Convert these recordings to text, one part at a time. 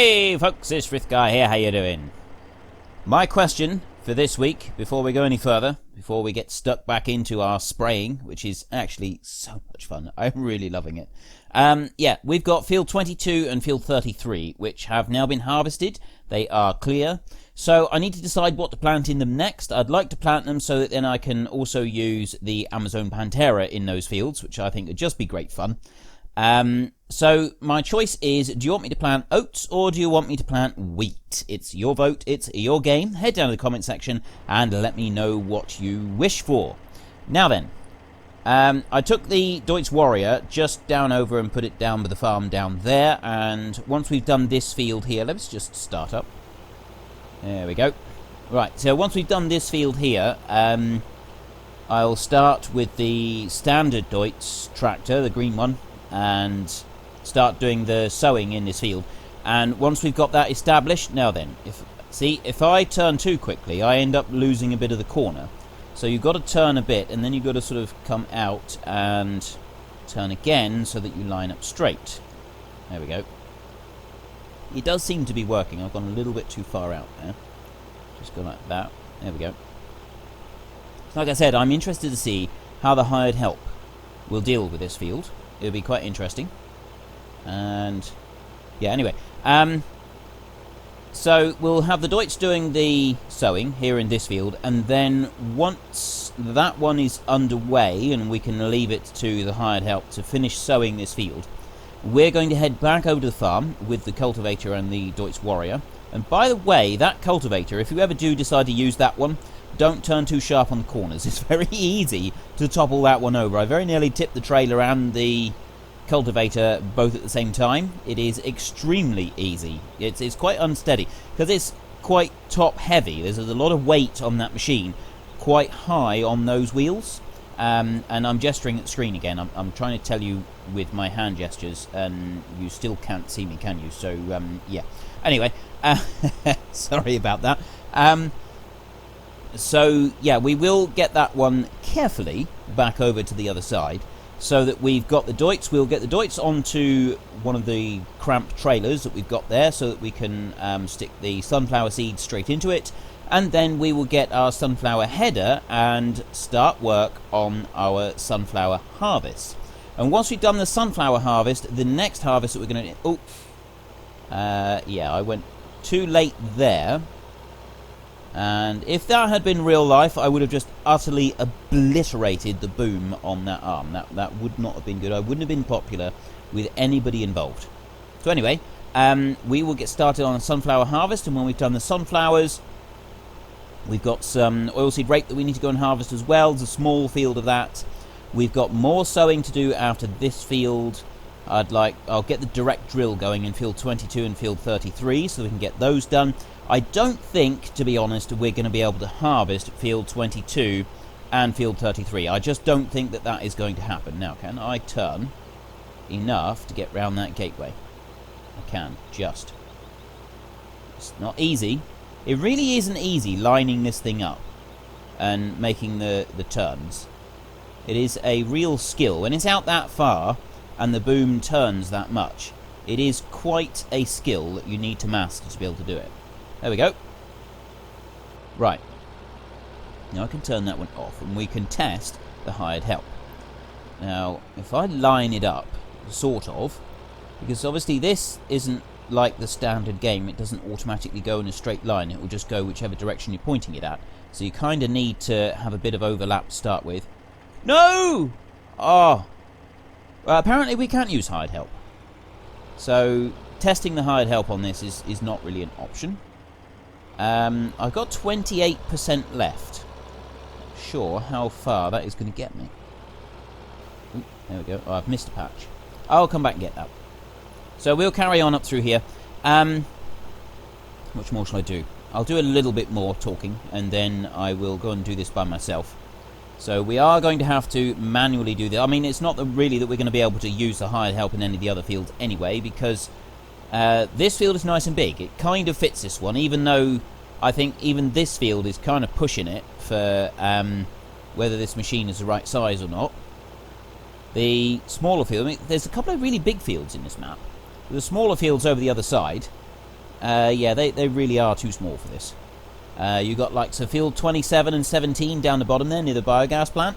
Hey folks, it's Frithgar here, how you doing? My question for this week, before we go any further, before we get stuck back into our spraying, which is actually so much fun, I'm really loving it. Yeah, we've got field 22 and field 33, which have now been harvested. They are clear. So I need to decide what to plant in them next. I'd like to plant them so that then I can also use the Amazon Pantera in those fields, which I think would just be great fun. So my choice is, do you want me to plant oats or do you want me to plant wheat? It's your vote, it's your game. Head down to the comment section and let me know what you wish for. Now then, I took the Deutz Warrior just down over and put it down by the farm down there, and once we've done this field here, let's just start up. There we go. Right, so once we've done this field here, I'll start with the standard Deutz tractor, the green one, and start doing the sowing in this field. And once we've got that established, now then, if I turn too quickly, I end up losing a bit of the corner. So you've got to turn a bit, and then you've got to sort of come out and turn again so that you line up straight. There we go. It does seem to be working. I've gone a little bit too far out there. Just go like that. There we go. Like I said, I'm interested to see how the hired help will deal with this field. It'll be quite interesting. And yeah, anyway, so we'll have the Deutz doing the sowing here in this field, and then once that one is underway and we can leave it to the hired help to finish sowing this field, we're going to head back over to the farm with the cultivator and the Deutz Warrior. And by the way, that cultivator, if you ever do decide to use that one, don't turn too sharp on the corners. It's very easy to topple that one over. I very nearly tipped the trailer and the cultivator both at the same time. It is extremely easy. It's quite unsteady because it's quite top heavy. There's a lot of weight on that machine, quite high on those wheels. And I'm gesturing at the screen again. I'm trying to tell you with my hand gestures, and you still can't see me, can you? So yeah. Anyway, sorry about that. So yeah, we will get that one carefully back over to the other side so that we've got the Deutz. We'll get the Deutz onto one of the cramped trailers that we've got there so that we can stick the sunflower seeds straight into it, and then we will get our sunflower header and start work on our sunflower harvest. And once we've done the sunflower harvest, the next harvest that we're going to... yeah, I went too late there. And if that had been real life, I would have just utterly obliterated the boom on that arm. That would not have been good. I wouldn't have been popular with anybody involved. So anyway, we will get started on a sunflower harvest, and when we've done the sunflowers, we've got some oilseed rape that we need to go and harvest as well. There's a small field of that. We've got more sowing to do after this field. I'll get the direct drill going in field 22 and field 33 so we can get those done. I don't think, to be honest, we're going to be able to harvest field 22 and field 33. I just don't think that that is going to happen. Now, can I turn enough to get round that gateway? I can, just. It's not easy. It really isn't easy lining this thing up and making the turns. It is a real skill. When it's out that far and the boom turns that much, it is quite a skill that you need to master to be able to do it. There we go. Right. Now I can turn that one off and we can test the hired help. Now, if I line it up, sort of, because obviously this isn't like the standard game. It doesn't automatically go in a straight line. It will just go whichever direction you're pointing it at. So you kind of need to have a bit of overlap to start with. No! Oh. Well, apparently we can't use hired help. So testing the hired help on this is not really an option. I've got 28% left. Sure how far that is going to get me. Ooh, there we go. Oh, I've missed a patch. I'll come back and get that. So we'll carry on up through here. Much more shall I do? I'll do a little bit more talking, and then I will go and do this by myself. So we are going to have to manually do this. I mean, it's not really that we're going to be able to use the hired help in any of the other fields anyway, because this field is nice and big. It kind of fits this one, even though I think even this field is kind of pushing it for whether this machine is the right size or not. The smaller field, I mean, there's a couple of really big fields in this map. The smaller fields over the other side, Yeah, they really are too small for this. You got like so field 27 and 17 down the bottom there near the biogas plant.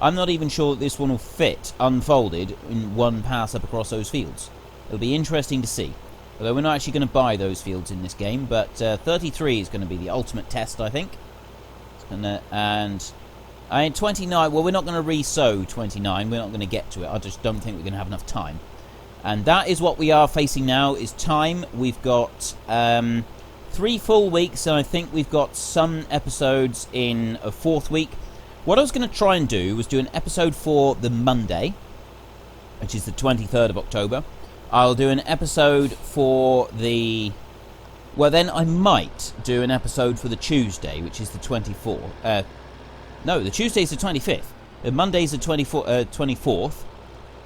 I'm not even sure that this one will fit unfolded in one pass up across those fields. It'll be interesting to see. Although we're not actually going to buy those fields in this game, but 33 is going to be the ultimate test, I think. And 29, well, we're not going to re-sow 29. We're not going to get to it. I just don't think we're going to have enough time. And that is what we are facing now, is time. We've got 3 full weeks, and I think we've got some episodes in a 4th week. What I was going to try and do was do an episode for the Monday, which is the 23rd of October. I'll do an episode for the... Well, then I might do an episode for the Tuesday, which is the 24th. No, the Tuesday is the 25th. The Monday is the 24th.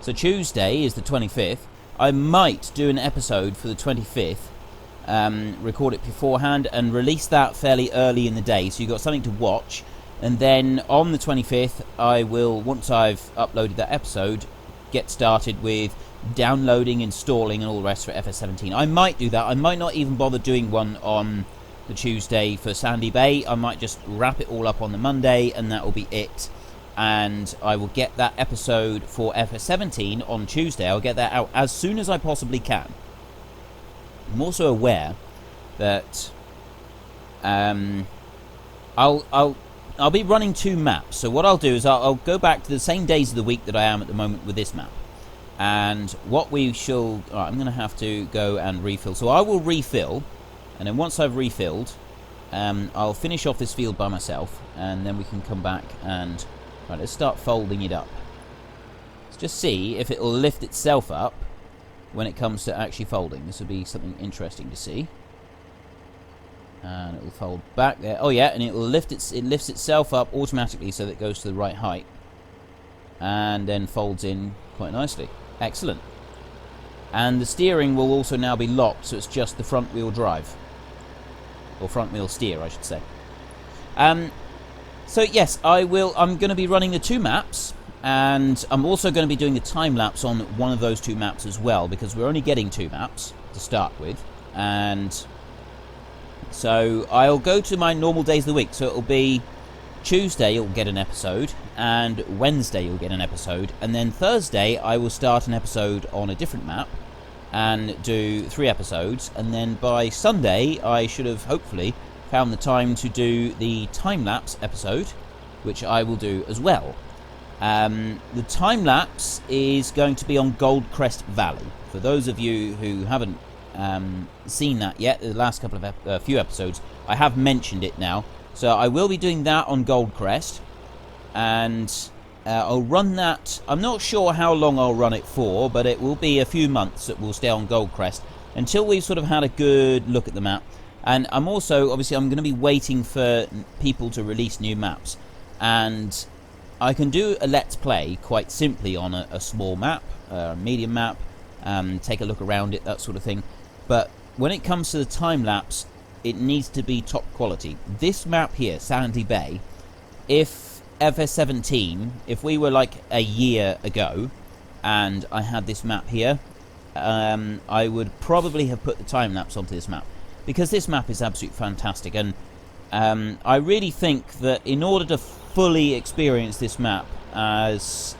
So Tuesday is the 25th. I might do an episode for the 25th, record it beforehand, and release that fairly early in the day, so you've got something to watch. And then on the 25th, I will, once I've uploaded that episode, get started with downloading, installing, and all the rest for FS17. I might do that. I might not even bother doing one on the Tuesday for Sandy Bay. I might just wrap it all up on the Monday, and that will be it. And I will get that episode for FS17 on Tuesday. I'll get that out as soon as I possibly can. I'm also aware that I'll be running 2 maps. So what I'll do is I'll go back to the same days of the week that I am at the moment with this map. And what we shall... Right, I'm going to have to go and refill. So I will refill, and then once I've refilled, I'll finish off this field by myself, and then we can come back and... Right, let's start folding it up. Let's just see if it'll lift itself up when it comes to actually folding. This will be something interesting to see. And it will fold back there. Oh yeah, and it will lift it lifts itself up automatically so that it goes to the right height. And then folds in quite nicely. Excellent. And the steering will also now be locked, so it's just the front wheel drive. Or front wheel steer, I should say. So yes, I'm going to be running the 2 maps, and I'm also going to be doing the time-lapse on one of those 2 maps as well, because we're only getting 2 maps to start with. And so I'll go to my normal days of the week. So it'll be Tuesday you'll get an episode, and Wednesday you'll get an episode, and then Thursday I will start an episode on a different map and do 3 episodes, and then by Sunday I should have hopefully found the time to do the time-lapse episode, which I will do as well. The time-lapse is going to be on Goldcrest Valley. For those of you who haven't seen that yet, the last couple of few episodes, I have mentioned it now. So I will be doing that on Goldcrest, and I'll run that. I'm not sure how long I'll run it for, but it will be a few months that we'll stay on Goldcrest until we've sort of had a good look at the map. And I'm also, obviously, I'm going to be waiting for people to release new maps, and I can do a Let's Play quite simply on a small map, a medium map, take a look around it, that sort of thing. But when it comes to the time-lapse, it needs to be top quality. This map here, Sandy Bay, if FS17, if we were like a year ago and I had this map here, I would probably have put the time-lapse onto this map, because this map is absolutely fantastic. And I really think that in order to fully experience this map as...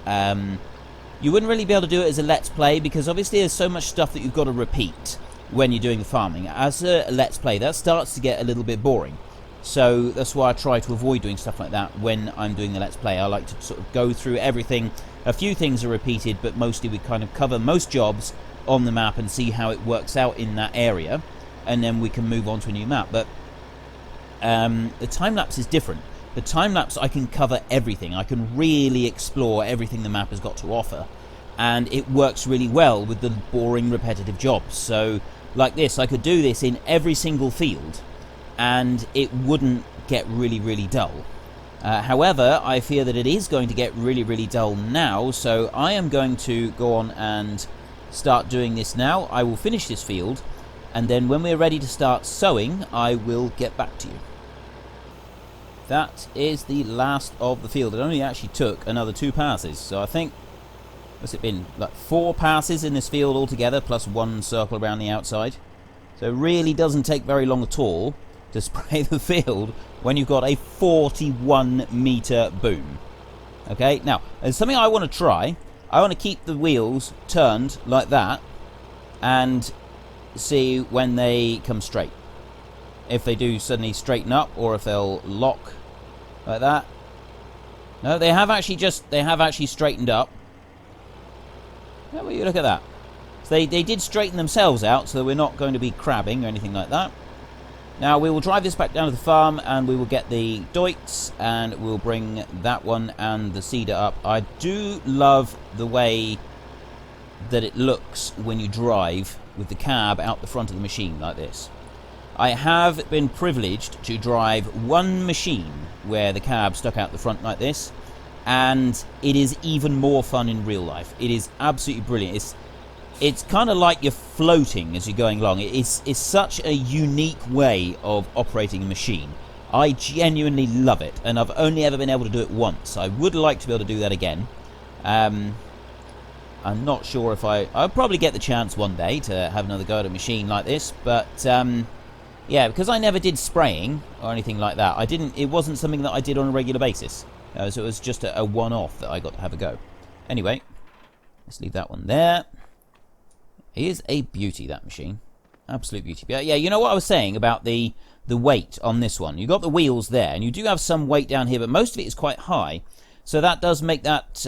you wouldn't really be able to do it as a Let's Play, because obviously there's so much stuff that you've got to repeat when you're doing the farming. As a Let's Play, that starts to get a little bit boring. So that's why I try to avoid doing stuff like that when I'm doing the Let's Play. I like to sort of go through everything. A few things are repeated, but mostly we kind of cover most jobs on the map and see how it works out in that area, and then we can move on to a new map. But the time-lapse is different. The time-lapse, I can cover everything. I can really explore everything the map has got to offer, and it works really well with the boring, repetitive jobs. So, like this, I could do this in every single field, and it wouldn't get really, really dull. However, I fear that it is going to get really, really dull now, so I am going to go on and start doing this now. I will finish this field, and then when we're ready to start sowing, I will get back to you. That is the last of the field. It only actually took another 2 passes, so I think, what's it been, like 4 passes in this field altogether, plus 1 circle around the outside. So it really doesn't take very long at all to spray the field when you've got a 41 metre boom. Okay, now, there's something I want to try. I want to keep the wheels turned like that and see when they come straight. If they do suddenly straighten up, or if they'll lock like that. No, they have actually straightened up. Yeah, well, you look at that. So they did straighten themselves out, so we're not going to be crabbing or anything like that. Now we will drive this back down to the farm, and we will get the Deutz, and we'll bring that one and the seeder up. I do love the way that it looks when you drive with the cab out the front of the machine like this. I have been privileged to drive one machine where the cab stuck out the front like this, and it is even more fun in real life. It is absolutely brilliant. It's kind of like you're floating as you're going along. It's such a unique way of operating a machine. I genuinely love it, and I've only ever been able to do it once. I would like to be able to do that again. I'm not sure if I'll probably get the chance one day to have another go at a machine like this, but yeah, because I never did spraying or anything like that. It wasn't something that I did on a regular basis. So it was just a one-off that I got to have a go. Anyway, let's leave that one there. It is a beauty, that machine. Absolute beauty. Yeah, you know what I was saying about the weight on this one. You've got the wheels there, and you do have some weight down here, but most of it is quite high. So that does make that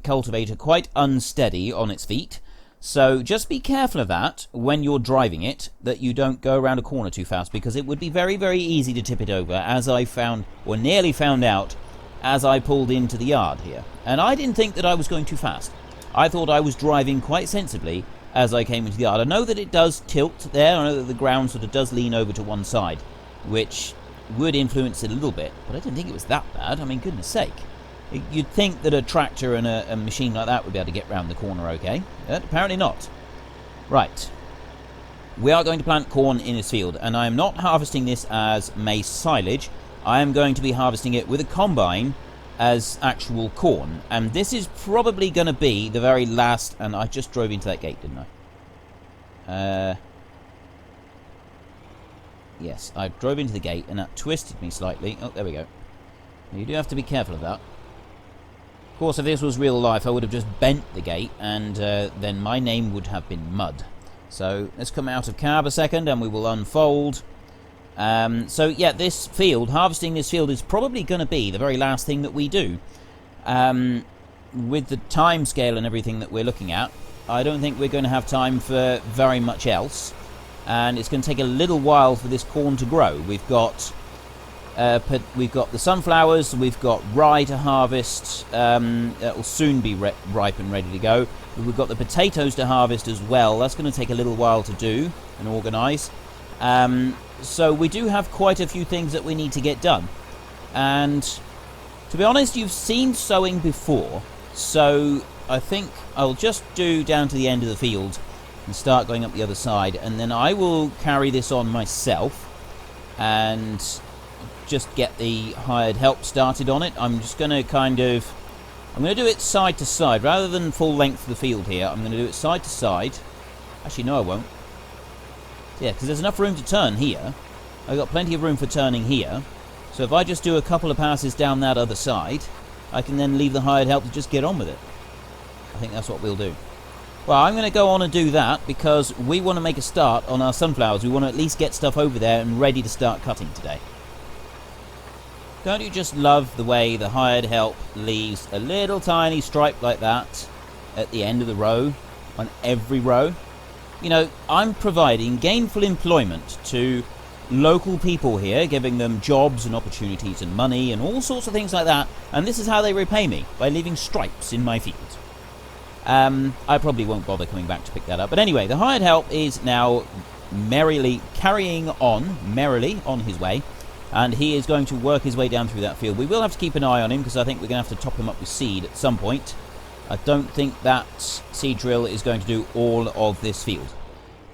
cultivator quite unsteady on its feet. So just be careful of that when you're driving it, that you don't go around a corner too fast, because it would be very, very easy to tip it over, as I found, or nearly found out, as I pulled into the yard here. And I didn't think that I was going too fast. I thought I was driving quite sensibly as I came into the yard. I know that it does tilt there. I know that the ground sort of does lean over to one side, which would influence it a little bit, but I didn't think it was that bad. I mean, goodness sake. You'd think that a tractor and a machine like that would be able to get round the corner okay, but apparently not. Right. We are going to plant corn in this field, and I am not harvesting this as maize silage. I am going to be harvesting it with a combine as actual corn, and this is probably going to be the very last. And I just drove into that gate, didn't I? Yes, I drove into the gate, and that twisted me slightly. Oh, there we go. You do have to be careful of that. Of course, if this was real life, I would have just bent the gate, and then my name would have been Mud. So let's come out of cab a second, and we will unfold. So yeah, this field, harvesting this field, is probably going to be the very last thing that we do. With the time scale and everything that we're looking at, I don't think we're going to have time for very much else, and it's going to take a little while for this corn to grow. We've got the sunflowers, we've got rye to harvest. That will soon be ripe and ready to go. We've got the potatoes to harvest as well. That's going to take a little while to do and organise. So we do have quite a few things that we need to get done. And to be honest, you've seen sowing before, so I think I'll just do down to the end of the field and start going up the other side, and then I will carry this on myself and just get the hired help started on it. I'm just going to I'm going to do it side to side rather than full length of the field here. I'm going to do it side to side. Actually, no, I won't. Yeah, because there's enough room to turn here. I've got plenty of room for turning here. So if I just do a couple of passes down that other side, I can then leave the hired help to just get on with it. I think that's what we'll do. Well, I'm going to go on and do that because we want to make a start on our sunflowers. We want to at least get stuff over there and ready to start cutting today. Don't you just love the way the hired help leaves a little tiny stripe like that at the end of the row, on every row? You know, I'm providing gainful employment to local people here, giving them jobs and opportunities and money and all sorts of things like that, and this is how they repay me, by leaving stripes in my field. I probably won't bother coming back to pick that up, but anyway, the hired help is now carrying on merrily on his way, and he is going to work his way down through that field. We will have to keep an eye on him because I think we're going to have to top him up with seed at some point. I don't think that seed drill is going to do all of this field.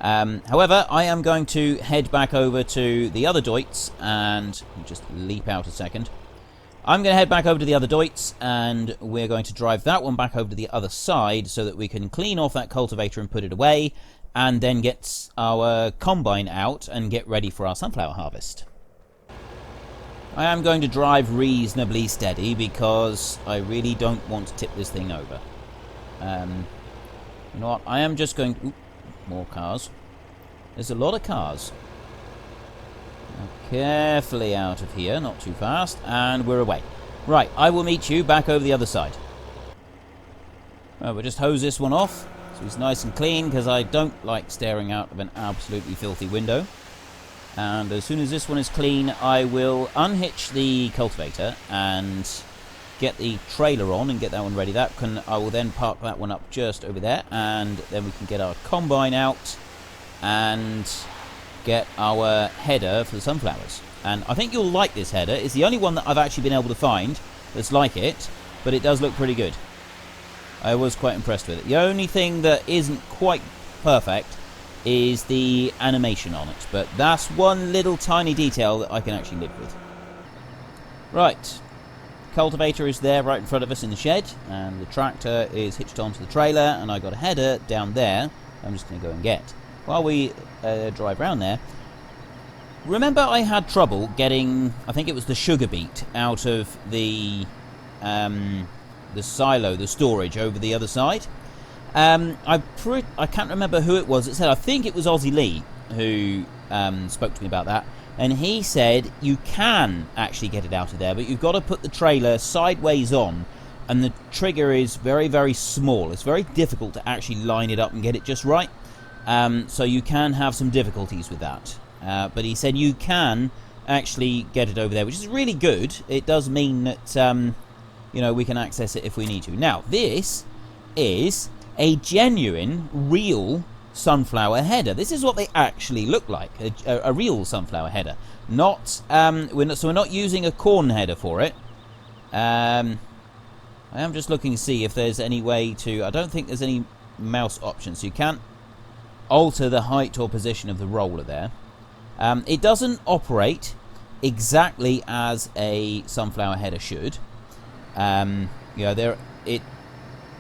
However, I am going to head back over to the other Deutz, and just leap out a second. I'm going to head back over to the other Deutz, and we're going to drive that one back over to the other side so that we can clean off that cultivator and put it away. and then get our combine out and get ready for our sunflower harvest. I am going to drive reasonably steady because I really don't want to tip this thing over. You know what? I am just going to... Ooh, more cars. There's a lot of cars. Now, carefully out of here, not too fast, and we're away. Right, I will meet you back over the other side. We'll just hose this one off so it's nice and clean, because I don't like staring out of an absolutely filthy window. And as soon as this one is clean, I will unhitch the cultivator and get the trailer on and get that one ready. I will then park that one up just over there, and then we can get our combine out and get our header for the sunflowers. And I think you'll like this header. It's the only one that I've actually been able to find that's like it, but it does look pretty good. I was quite impressed with it. The only thing that isn't quite perfect is the animation on it, but that's one little tiny detail that I can actually live with. Right, cultivator is there right in front of us in the shed, and the tractor is hitched onto the trailer, and I got a header down there I'm just going to go and get. While we drive around there, remember I had trouble getting, I think it was the sugar beet, out of the silo, the storage over the other side. I can't remember who it was. It said, I think it was Aussie Lee who spoke to me about that, and he said you can actually get it out of there, but you've got to put the trailer sideways on, and the trigger is very, very small. It's very difficult to actually line it up and get it just right, so you can have some difficulties with that. But he said you can actually get it over there, which is really good. It does mean that you know, we can access it if we need to. Now, this is a genuine, real sunflower header. This is what they actually look like, a real sunflower header. Not, we're not using a corn header for it. I am just looking to see if there's any way to... I don't think there's any mouse options. So you can't alter the height or position of the roller there. It doesn't operate exactly as a sunflower header should. You know,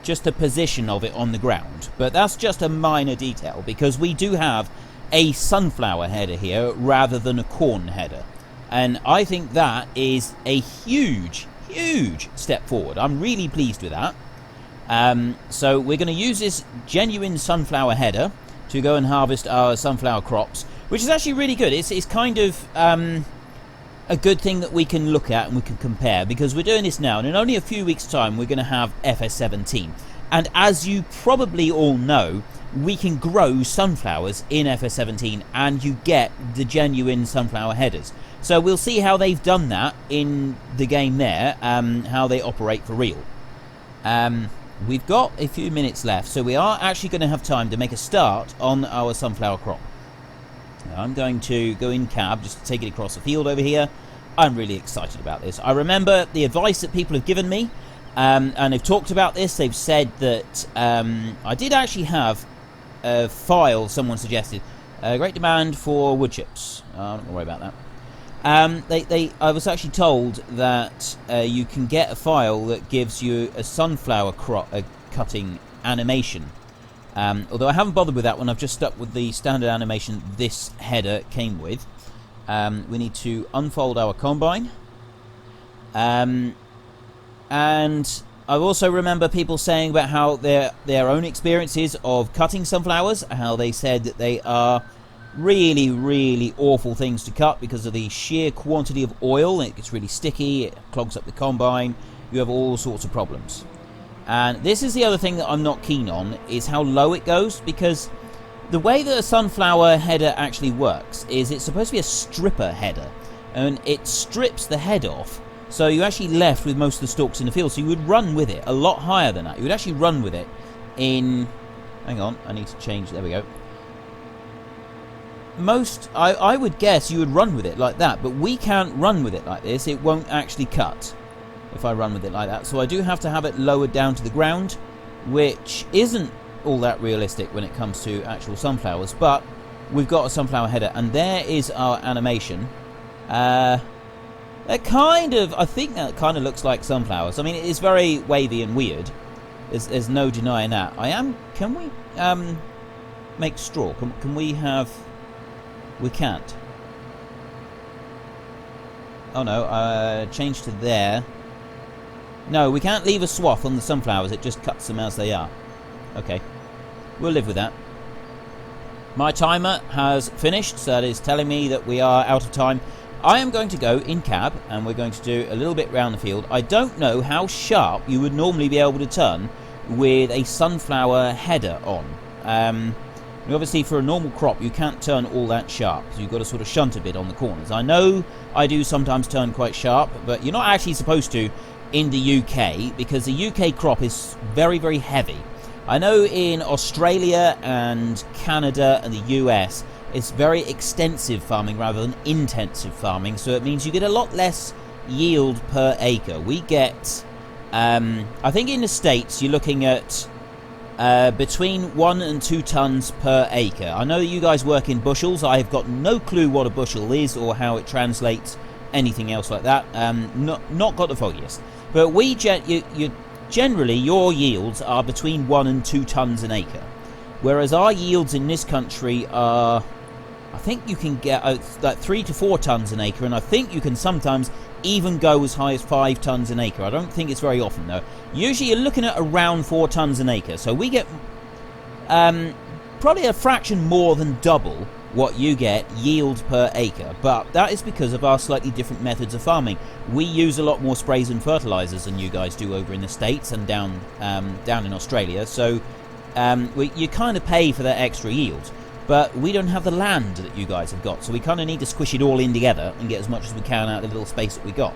just the position of it on the ground, but that's just a minor detail, because we do have a sunflower header here rather than a corn header, and I think that is a huge step forward. I'm really pleased with that. So we're going to use this genuine sunflower header to go and harvest our sunflower crops, which is actually really good. It's kind of a good thing that we can look at and we can compare, because we're doing this now, and in only a few weeks' time we're going to have FS15. And as you probably all know, we can grow sunflowers in FS17, and you get the genuine sunflower headers. So we'll see how they've done that in the game there, how they operate for real. We've got a few minutes left, so we are actually going to have time to make a start on our sunflower crop. Now, I'm going to go in cab just to take it across the field over here. I'm really excited about this. I remember the advice that people have given me, and they've talked about this. They've said that I did actually have a file someone suggested. Great demand for wood chips. I'm not going to worry about that. I was actually told that you can get a file that gives you a sunflower cutting animation. Although I haven't bothered with that one, I've just stuck with the standard animation this header came with. We need to unfold our combine. And I also remember people saying about how their own experiences of cutting sunflowers, how they said that they are really, really awful things to cut because of the sheer quantity of oil. It gets really sticky, it clogs up the combine, you have all sorts of problems. And this is the other thing that I'm not keen on, is how low it goes, because the way that a sunflower header actually works is it's supposed to be a stripper header, and it strips the head off, so you're actually left with most of the stalks in the field. So you would run with it a lot higher than that. You would actually run with it in... Hang on, I need to change... There we go. I would guess you would run with it like that, but we can't run with it like this. It won't actually cut if I run with it like that. So I do have to have it lowered down to the ground, which isn't all that realistic when it comes to actual sunflowers, but we've got a sunflower header, and there is our animation. I think that kind of looks like sunflowers. I mean, it is very wavy and weird. There's no denying that. Can we make straw? Can we have... We can't. Oh no, change to there. No, we can't leave a swath on the sunflowers. It just cuts them as they are. Okay. We'll live with that. My timer has finished, so that is telling me that we are out of time. I am going to go in cab, and we're going to do a little bit round the field. I don't know how sharp you would normally be able to turn with a sunflower header on. Obviously, for a normal crop, you can't turn all that sharp, so you've got to sort of shunt a bit on the corners. I know I do sometimes turn quite sharp, but you're not actually supposed to in the UK, because the UK crop is very, very heavy. I know in Australia and Canada and the US, it's very extensive farming rather than intensive farming, so it means you get a lot less yield per acre. We get, I think in the States, you're looking at between 1 and 2 tons per acre. I know that you guys work in bushels. I have got no clue what a bushel is or how it translates, anything else like that. Not got the foggiest. But we generally, your yields are between 1 and 2 tons an acre, whereas our yields in this country are, I think you can get like 3 to 4 tons an acre, and I think you can sometimes even go as high as 5 tons an acre. I don't think it's very often though. Usually you're looking at around 4 tons an acre, so we get probably a fraction more than double what you get yield per acre, but that is because of our slightly different methods of farming. We use a lot more sprays and fertilizers than you guys do over in the States and down in Australia, so you kind of pay for that extra yield, but we don't have the land that you guys have got, so we kind of need to squish it all in together and get as much as we can out of the little space that we got.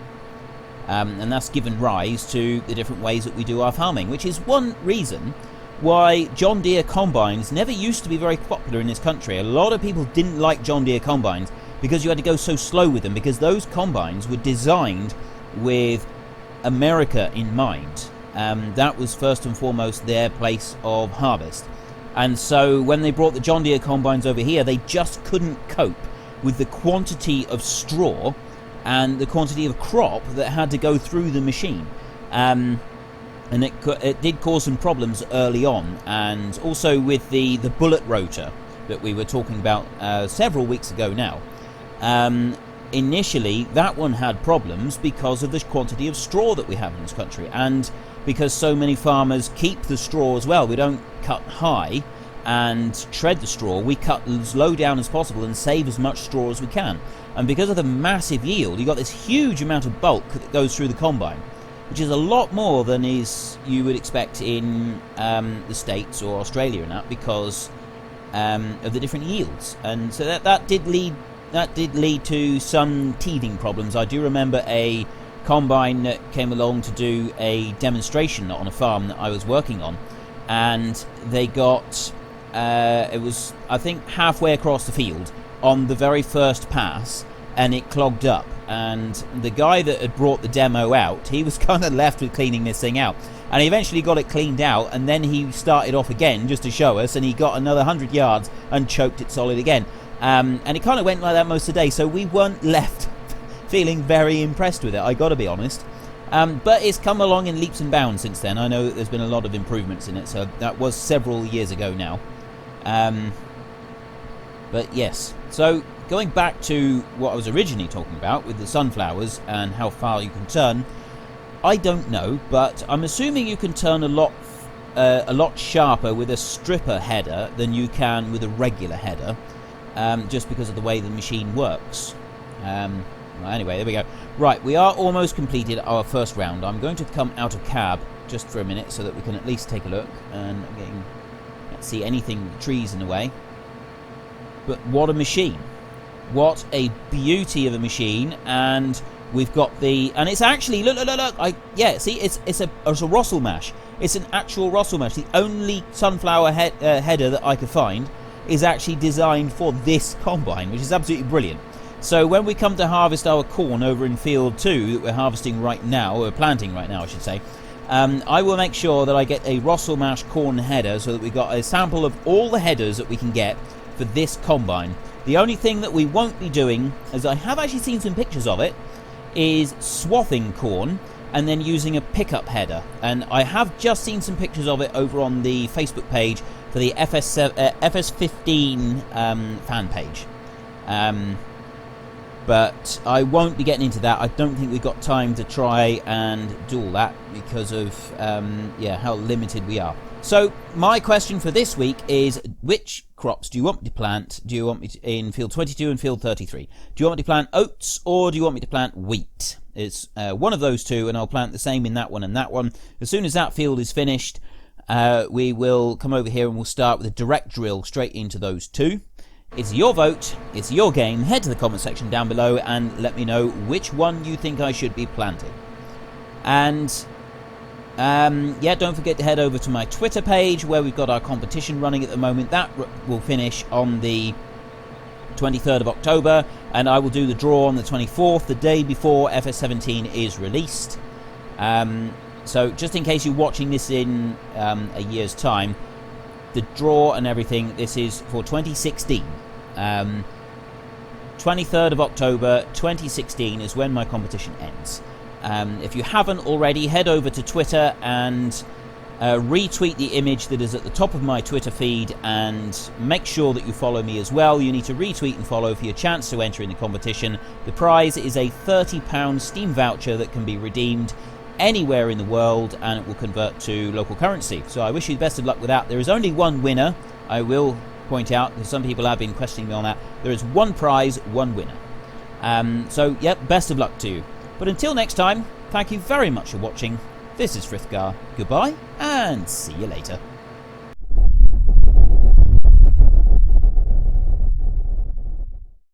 And that's given rise to the different ways that we do our farming, which is one reason why John Deere combines never used to be very popular in this country. A lot of people didn't like John Deere combines because you had to go so slow with them, because those combines were designed with America in mind. That was first and foremost their place of harvest. And so when they brought the John Deere combines over here, they just couldn't cope with the quantity of straw and the quantity of crop that had to go through the machine. And it did cause some problems early on, and also with the bullet rotor that we were talking about several weeks ago now. Initially, that one had problems because of the quantity of straw that we have in this country, and because so many farmers keep the straw as well. We don't cut high and shred the straw. We cut as low down as possible and save as much straw as we can. And because of the massive yield, you've got this huge amount of bulk that goes through the combine, which is a lot more than you would expect in the States or Australia and that, because of the different yields. And so that did lead to some teething problems. I do remember a combine that came along to do a demonstration on a farm that I was working on, and they got it was, I think, halfway across the field on the very first pass, and it clogged up. And the guy that had brought the demo out, he was kind of left with cleaning this thing out, and he eventually got it cleaned out, and then he started off again just to show us, and he got another 100 yards and choked it solid again. And it kind of went like that most of the day, so we weren't left feeling very impressed with it, I gotta be honest. But it's come along in leaps and bounds since then. I know that there's been a lot of improvements in it, so that was several years ago now. But yes, so going back to what I was originally talking about with the sunflowers and how far you can turn, I don't know, but I'm assuming you can turn a lot sharper with a stripper header than you can with a regular header, just because of the way the machine works. Anyway, there we go. Right, we are almost completed our first round. I'm going to come out of cab just for a minute so that we can at least take a look, and I'm getting, let's see anything, trees in the way. But what a machine. What a beauty of a machine. And we've got and it's actually, look, see, it's a Russell mash. It's an actual Russell mash. The only sunflower header that I could find is actually designed for this combine, which is absolutely brilliant. So when we come to harvest our corn over in field 2 that we're harvesting right now, or planting right now I should say, I will make sure that I get a Russell mash corn header so that we've got a sample of all the headers that we can get for this combine. The only thing that we won't be doing, as I have actually seen some pictures of it, is swathing corn, and then using a pickup header. And I have just seen some pictures of it over on the Facebook page for the FS15 fan page. But I won't be getting into that. I don't think we've got time to try and do all that because of how limited we are. So my question for this week is, which crops do you want me to plant? Do you want me to, in field 22 and field 33? Do you want me to plant oats, or do you want me to plant wheat? It's one of those two, and I'll plant the same in that one and that one. As soon as that field is finished, we will come over here and we'll start with a direct drill straight into those two. It's your vote, it's your game. Head to the comment section down below and let me know which one you think I should be planting. And don't forget to head over to my Twitter page where we've got our competition running at the moment. That will finish on the 23rd of October, and I will do the draw on the 24th, the day before FS17 is released. So just in case you're watching this in a year's time, the draw and everything, this is for 2016. 23rd of October 2016 is when my competition ends. If you haven't already, head over to Twitter and retweet the image that is at the top of my Twitter feed, and make sure that you follow me as well. You need to retweet and follow for your chance to enter in the competition. The prize is a £30 Steam voucher that can be redeemed anywhere in the world, and it will convert to local currency. So I wish you the best of luck with that. There is only one winner, I will point out, because some people have been questioning me on that. There is one prize, one winner. Best of luck to you. But until next time, thank you very much for watching. This is Frithgar. Goodbye, and see you later.